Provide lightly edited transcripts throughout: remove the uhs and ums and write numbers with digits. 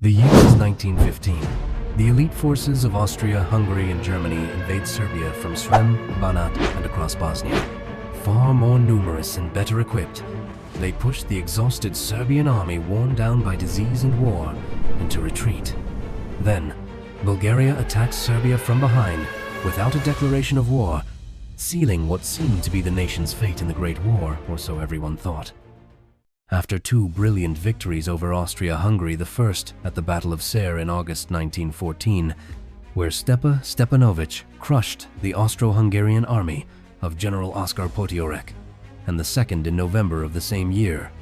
The year is 1915. The elite forces of Austria, Hungary, and Germany invade Serbia from Srem, Banat, and across Bosnia. Far more numerous and better equipped, they pushed the exhausted Serbian army, worn down by disease and war, into retreat. Then, Bulgaria attacked Serbia from behind, without a declaration of war, sealing what seemed to be the nation's fate in the Great War, or so everyone thought. After two brilliant victories over Austria-Hungary, the first at the Battle of Ser in August 1914, where Stepa Stepanovic crushed the Austro-Hungarian army of General Oskar Potiorek, and the second in November of the same year,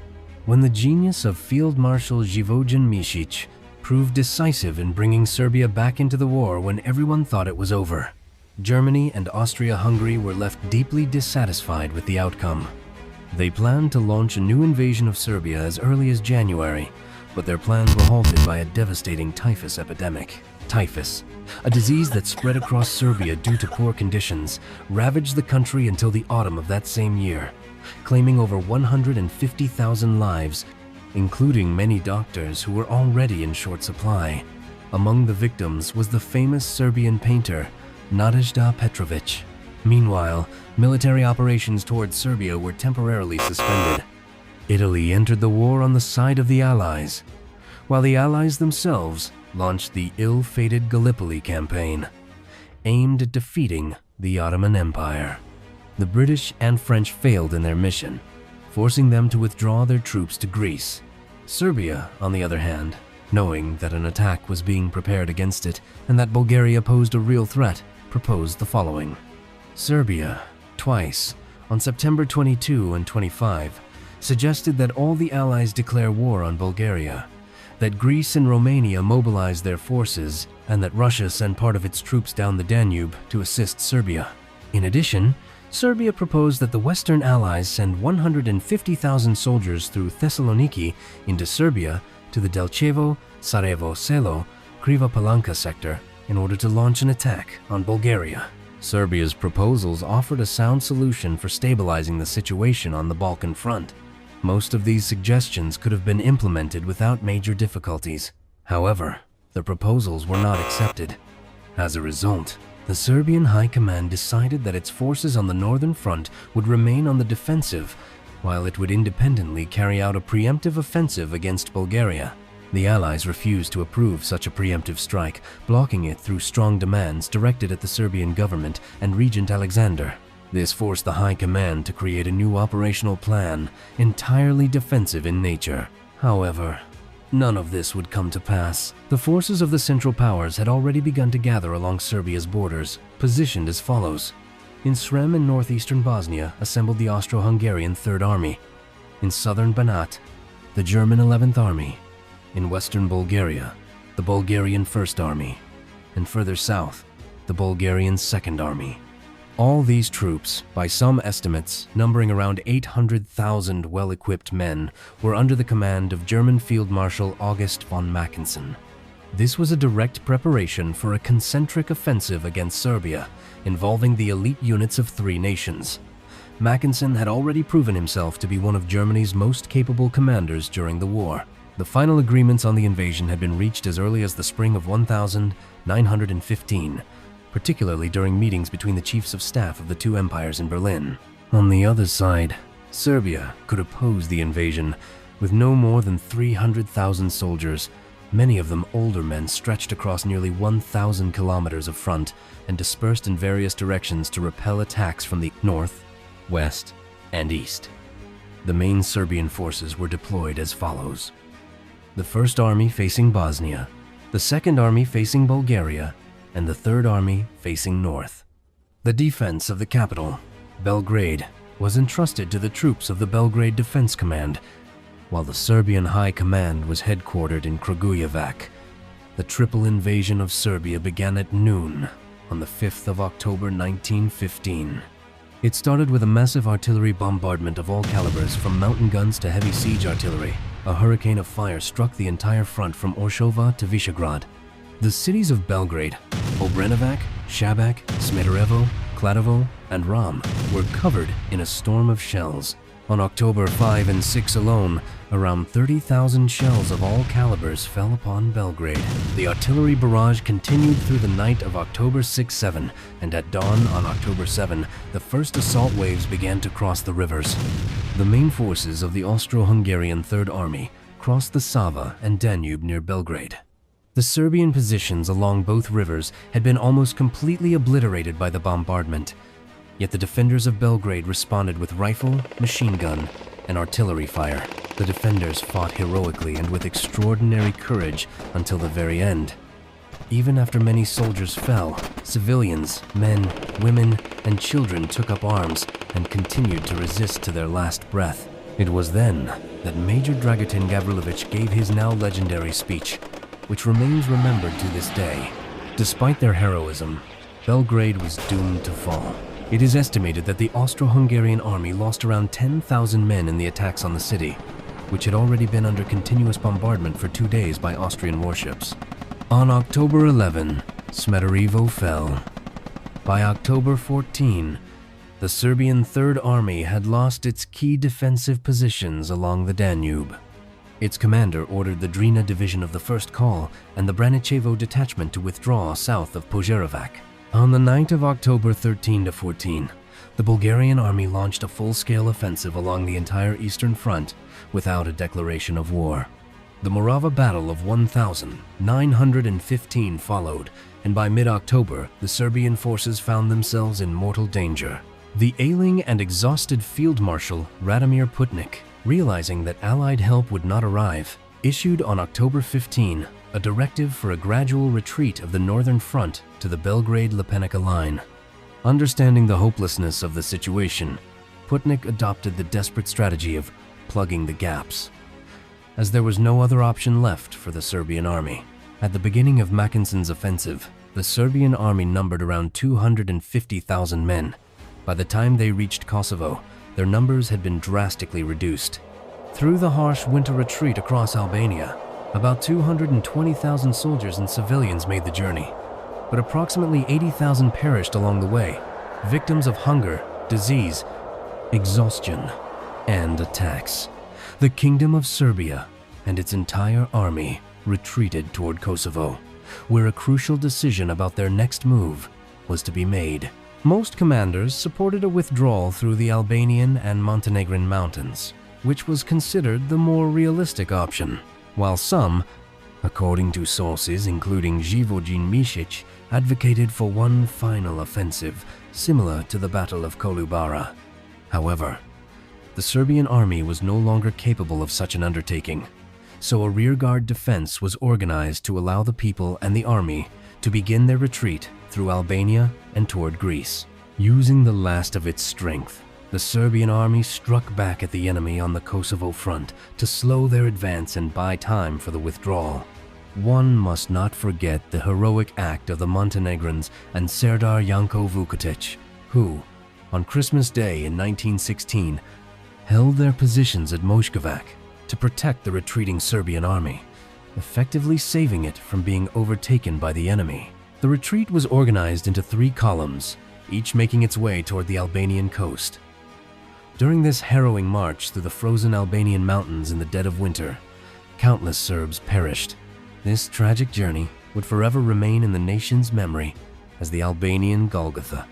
when the genius of Field Marshal Živojin Mišić proved decisive in bringing Serbia back into the war when everyone thought it was over. Germany and Austria-Hungary were left deeply dissatisfied with the outcome. They planned to launch a new invasion of Serbia as early as January, but their plans were halted by a devastating typhus epidemic. Typhus, a disease that spread across Serbia due to poor conditions, ravaged the country until the autumn of that same year, claiming over 150,000 lives, including many doctors who were already in short supply. Among the victims was the famous Serbian painter, Nadezhda Petrović. Meanwhile, military operations towards Serbia were temporarily suspended. Italy entered the war on the side of the Allies, while the Allies themselves launched the ill-fated Gallipoli campaign, aimed at defeating the Ottoman Empire. The British and French failed in their mission, forcing them to withdraw their troops to Greece. Serbia, on the other hand, knowing that an attack was being prepared against it and that Bulgaria posed a real threat, proposed the following. Serbia, twice, on September 22 and 25, suggested that all the Allies declare war on Bulgaria, that Greece and Romania mobilize their forces, and that Russia send part of its troops down the Danube to assist Serbia. In addition, Serbia proposed that the Western Allies send 150,000 soldiers through Thessaloniki into Serbia to the Delchevo, Sarajevo, Selo, Kriva Palanka sector in order to launch an attack on Bulgaria. Serbia's proposals offered a sound solution for stabilizing the situation on the Balkan front. Most of these suggestions could have been implemented without major difficulties. However, the proposals were not accepted. As a result, the Serbian High Command decided that its forces on the northern front would remain on the defensive, while it would independently carry out a preemptive offensive against Bulgaria. The Allies refused to approve such a preemptive strike, blocking it through strong demands directed at the Serbian government and Regent Alexander. This forced the High Command to create a new operational plan, entirely defensive in nature. However, none of this would come to pass. The forces of the Central Powers had already begun to gather along Serbia's borders, positioned as follows. In Srem in northeastern Bosnia assembled the Austro-Hungarian Third Army. In southern Banat, the German 11th Army. In western Bulgaria, the Bulgarian First Army, and further south, the Bulgarian Second Army. All these troops, by some estimates numbering around 800,000 well-equipped men, were under the command of German Field Marshal August von Mackensen. This was a direct preparation for a concentric offensive against Serbia, involving the elite units of three nations. Mackensen had already proven himself to be one of Germany's most capable commanders during the war. The final agreements on the invasion had been reached as early as the spring of 1915, particularly during meetings between the chiefs of staff of the two empires in Berlin. On the other side, Serbia could oppose the invasion with no more than 300,000 soldiers, many of them older men stretched across nearly 1,000 kilometers of front and dispersed in various directions to repel attacks from the north, west, and east. The main Serbian forces were deployed as follows. The First Army facing Bosnia, the Second Army facing Bulgaria, and the Third Army facing north. The defense of the capital, Belgrade, was entrusted to the troops of the Belgrade Defense Command, while the Serbian High Command was headquartered in Kragujevac. The triple invasion of Serbia began at noon on the 5th of October 1915. It started with a massive artillery bombardment of all calibers, from mountain guns to heavy siege artillery. A hurricane of fire struck the entire front from Orshova to Visegrad. The cities of Belgrade, Obrenovac, Šabac, Smederevo, Kladovo, and Ram were covered in a storm of shells. On October 5 and 6 alone, around 30,000 shells of all calibers fell upon Belgrade. The artillery barrage continued through the night of October 6-7, and at dawn on October 7, the first assault waves began to cross the rivers. The main forces of the Austro-Hungarian Third Army crossed the Sava and Danube near Belgrade. The Serbian positions along both rivers had been almost completely obliterated by the bombardment. Yet the defenders of Belgrade responded with rifle, machine gun, and artillery fire. The defenders fought heroically and with extraordinary courage until the very end. Even after many soldiers fell, civilians, men, women, and children took up arms and continued to resist to their last breath. It was then that Major Dragutin Gavrilovich gave his now legendary speech, which remains remembered to this day. Despite their heroism, Belgrade was doomed to fall. It is estimated that the Austro-Hungarian army lost around 10,000 men in the attacks on the city, which had already been under continuous bombardment for 2 days by Austrian warships. On October 11, Smederevo fell. By October 14, the Serbian Third Army had lost its key defensive positions along the Danube. Its commander ordered the Drina division of the First Call and the Braničevo detachment to withdraw south of Požarevac. On the night of October 13-14, the Bulgarian army launched a full-scale offensive along the entire eastern front without a declaration of war. The Morava Battle of 1915 followed, and by mid-October, the Serbian forces found themselves in mortal danger. The ailing and exhausted Field Marshal Radomir Putnik, realizing that Allied help would not arrive, issued on October 15 a directive for a gradual retreat of the northern front to the Belgrade-Lepenica line. Understanding the hopelessness of the situation, Putnik adopted the desperate strategy of plugging the gaps, as there was no other option left for the Serbian army. At the beginning of Mackensen's offensive, the Serbian army numbered around 250,000 men. By the time they reached Kosovo, their numbers had been drastically reduced. Through the harsh winter retreat across Albania, about 220,000 soldiers and civilians made the journey, but approximately 80,000 perished along the way, victims of hunger, disease, exhaustion, and attacks. The Kingdom of Serbia and its entire army retreated toward Kosovo, where a crucial decision about their next move was to be made. Most commanders supported a withdrawal through the Albanian and Montenegrin mountains, which was considered the more realistic option, while some, according to sources including Živojin Mišić, advocated for one final offensive, similar to the Battle of Kolubara. However, the Serbian army was no longer capable of such an undertaking, so a rearguard defense was organized to allow the people and the army to begin their retreat through Albania and toward Greece. Using the last of its strength, the Serbian army struck back at the enemy on the Kosovo front to slow their advance and buy time for the withdrawal. One must not forget the heroic act of the Montenegrins and Serdar Janko Vukotic, who, on Christmas Day in 1916, held their positions at Moškovac to protect the retreating Serbian army, effectively saving it from being overtaken by the enemy. The retreat was organized into 3 columns, each making its way toward the Albanian coast. During this harrowing march through the frozen Albanian mountains in the dead of winter, countless Serbs perished. This tragic journey would forever remain in the nation's memory as the Albanian Golgotha.